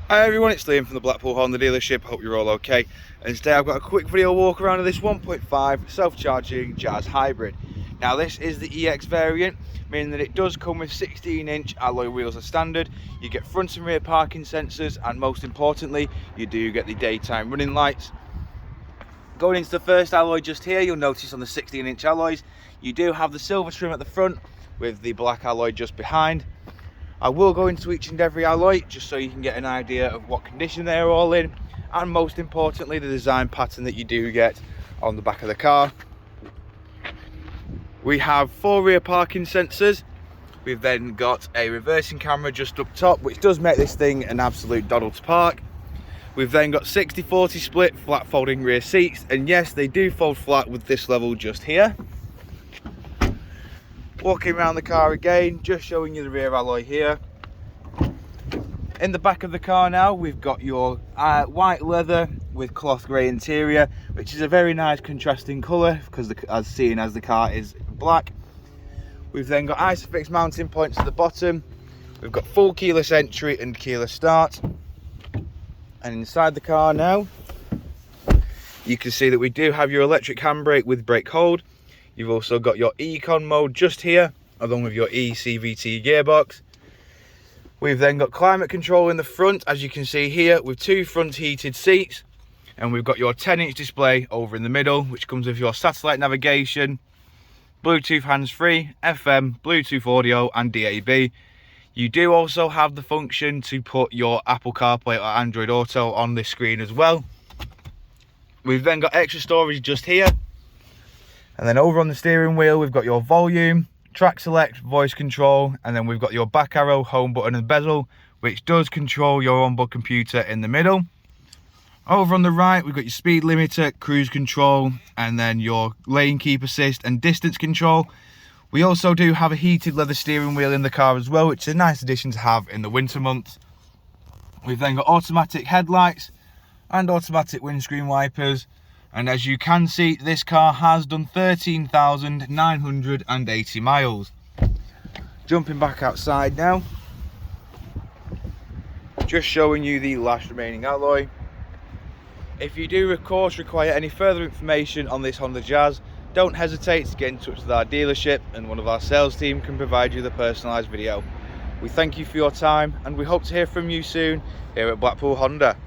Hi everyone, it's Liam from the Blackpoo Honda dealership. Hope you're all okay. And today I've got a quick video walk around of this 1.5 self-charging Jazz Hybrid. Now this is the EX variant, meaning that it does come with 16-inch alloy wheels as standard. You get front and rear parking sensors, and most importantly, you do get the daytime running lights. Going into the first alloy just here, you'll notice on the 16-inch alloys, you do have the silver trim at the front with the black alloy just behind. I will go into each and every alloy just so you can get an idea of what condition they're all in, and most importantly the design pattern that you do get on the back of the car. We have 4 rear parking sensors. We've then got a reversing camera just up top, which does make this thing an absolute doddle to park. We've then got 60/40 split flat folding rear seats, and yes, they do fold flat with this level just here. Walking around the car again, just showing you the rear alloy here. In the back of the car now, we've got your white leather with cloth grey interior, which is a very nice contrasting colour because as seen as the car is black. We've then got ISOFIX mounting points at the bottom. We've got full keyless entry and keyless start. And inside the car now, you can see that we do have your electric handbrake with brake hold. You've also got your ECON Mode just here, along with your eCVT gearbox. We've then got climate control in the front, as you can see here, with 2 front heated seats. And we've got your 10-inch display over in the middle, which comes with your satellite navigation, Bluetooth hands-free, FM, Bluetooth audio and DAB. You do also have the function to put your Apple CarPlay or Android Auto on this screen as well. We've then got extra storage just here. And then over on the steering wheel, we've got your volume, track select, voice control, and then we've got your back arrow, home button and bezel, which does control your onboard computer in the middle. Over on the right, we've got your speed limiter, cruise control, and then your lane keep assist and distance control. We also do have a heated leather steering wheel in the car as well, which is a nice addition to have in the winter months. We've then got automatic headlights and automatic windscreen wipers. And as you can see, this car has done 13,980 miles. Jumping back outside now, just showing you the last remaining alloy. If you do of course require any further information on this Honda Jazz, don't hesitate to get in touch with our dealership and one of our sales team can provide you the personalised video. We thank you for your time and we hope to hear from you soon here at Blackpool Honda.